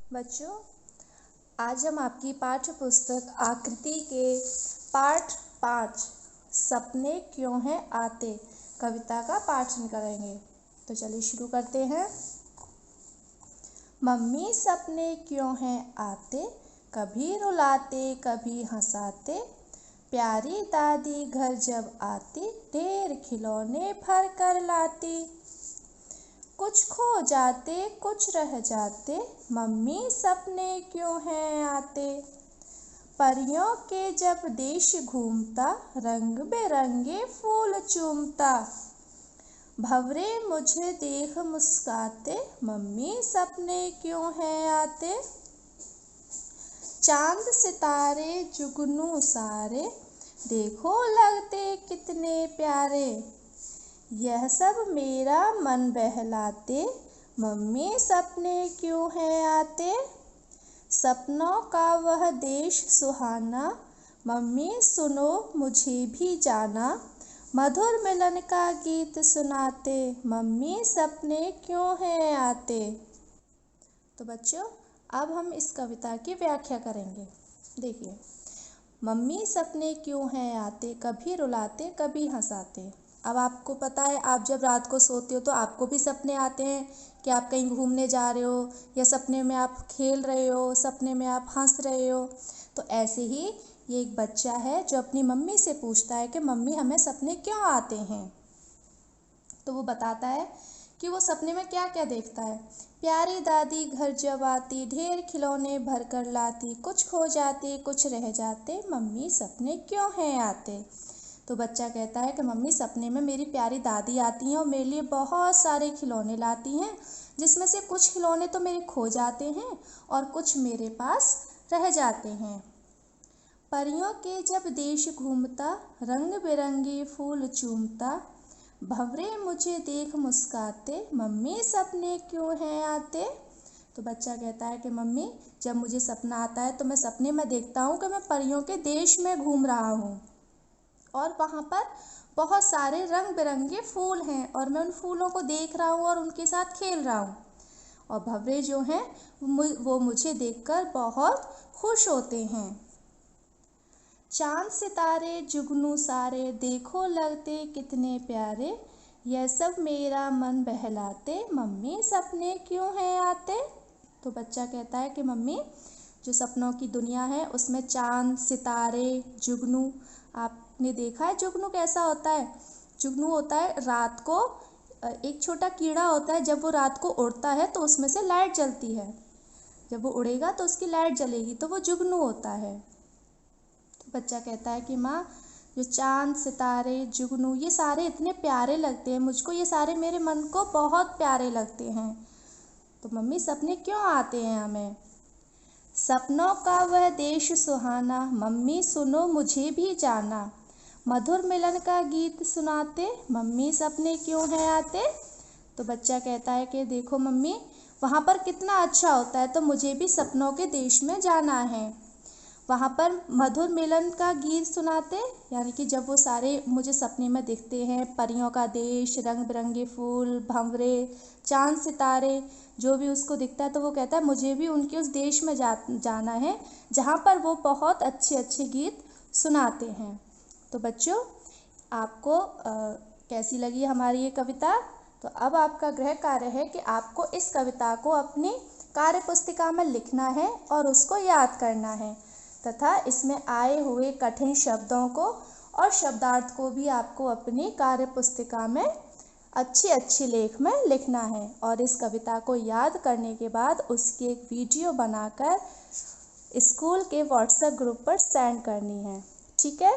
बच्चों, आज हम आपकी पाठ्य पुस्तक आकृति के पाठ 5 सपने क्यों हैं आते कविता का पाठन करेंगे। तो चलिए शुरू करते हैं। मम्मी सपने क्यों हैं आते, कभी रुलाते कभी हंसाते। प्यारी दादी घर जब आती, ढेर खिलौने भर कर लाती। कुछ खो जाते कुछ रह जाते, मम्मी सपने क्यों हैं आते। परियों के जब देश घूमता, रंग बिरंगे फूल चूमता। भंवरे मुझे देख मुस्काते, मम्मी सपने क्यों हैं आते। चांद सितारे जुगनू सारे, देखो लगते कितने प्यारे। यह सब मेरा मन बहलाते, मम्मी सपने क्यों हैं आते। सपनों का वह देश सुहाना, मम्मी सुनो मुझे भी जाना। मधुर मिलन का गीत सुनाते, मम्मी सपने क्यों हैं आते। तो बच्चों, अब हम इस कविता की व्याख्या करेंगे। देखिए, मम्मी सपने क्यों हैं आते, कभी रुलाते कभी हंसाते। अब आपको पता है, आप जब रात को सोते हो तो आपको भी सपने आते हैं कि आप कहीं घूमने जा रहे हो, या सपने में आप खेल रहे हो, सपने में आप हंस रहे हो। तो ऐसे ही ये एक बच्चा है जो अपनी मम्मी से पूछता है कि मम्मी हमें सपने क्यों आते हैं। तो वो बताता है कि वो सपने में क्या क्या देखता है। प्यारी दादी घर जब आती, ढेर खिलौने भर कर लाती। कुछ खो जाते कुछ रह जाते, मम्मी सपने क्यों हैं आते। तो बच्चा कहता है कि मम्मी सपने में मेरी प्यारी दादी आती हैं और मेरे लिए बहुत सारे खिलौने लाती हैं, जिसमें से कुछ खिलौने तो मेरे खो जाते हैं और कुछ मेरे पास रह जाते हैं। परियों के जब देश घूमता, रंग बिरंगे फूल चूमता। भंवरे मुझे देख मुस्काते, मम्मी सपने क्यों हैं आते। तो बच्चा कहता है कि मम्मी जब मुझे सपना आता है तो मैं सपने में देखता हूँ कि मैं परियों के देश में घूम रहा हूँ और वहाँ पर बहुत सारे रंग बिरंगे फूल हैं और मैं उन फूलों को देख रहा हूँ और उनके साथ खेल रहा हूँ। और भंवरे जो हैं वो मुझे देखकर बहुत खुश होते हैं। चांद सितारे जुगनू सारे, देखो लगते कितने प्यारे। यह सब मेरा मन बहलाते, मम्मी सपने क्यों हैं आते। तो बच्चा कहता है कि मम्मी जो सपनों की दुनिया है उसमें चांद सितारे जुगनू, आपने देखा है जुगनू कैसा होता है। जुगनू होता है रात को, एक छोटा कीड़ा होता है, जब वो रात को उड़ता है तो उसमें से लाइट जलती है। जब वो उड़ेगा तो उसकी लाइट जलेगी, तो वो जुगनू होता है। तो बच्चा कहता है कि माँ जो चांद सितारे जुगनू ये सारे इतने प्यारे लगते हैं मुझको, ये सारे मेरे मन को बहुत प्यारे लगते हैं। तो मम्मी सपने क्यों आते हैं हमें। सपनों का वह देश सुहाना, मम्मी सुनो मुझे भी जाना। मधुर मिलन का गीत सुनाते, मम्मी सपने क्यों हैं आते। तो बच्चा कहता है कि देखो मम्मी वहाँ पर कितना अच्छा होता है, तो मुझे भी सपनों के देश में जाना है। वहाँ पर मधुर मिलन का गीत सुनाते, यानी कि जब वो सारे मुझे सपने में दिखते हैं, परियों का देश, रंग बिरंगे फूल, भंवरे, चांद सितारे, जो भी उसको दिखता है तो वो कहता है मुझे भी उनके उस देश में जाना है जहाँ पर वो बहुत अच्छे अच्छे गीत सुनाते हैं। तो बच्चों, आपको कैसी लगी हमारी ये कविता। तो अब आपका गृह कार्य है कि आपको इस कविता को अपनी कार्य पुस्तिका में लिखना है और उसको याद करना है, तथा इसमें आए हुए कठिन शब्दों को और शब्दार्थ को भी आपको अपनी कार्य पुस्तिका में अच्छी लेख में लिखना है। और इस कविता को याद करने के बाद उसकी एक वीडियो बनाकर स्कूल के व्हाट्सएप ग्रुप पर सेंड करनी है। ठीक है।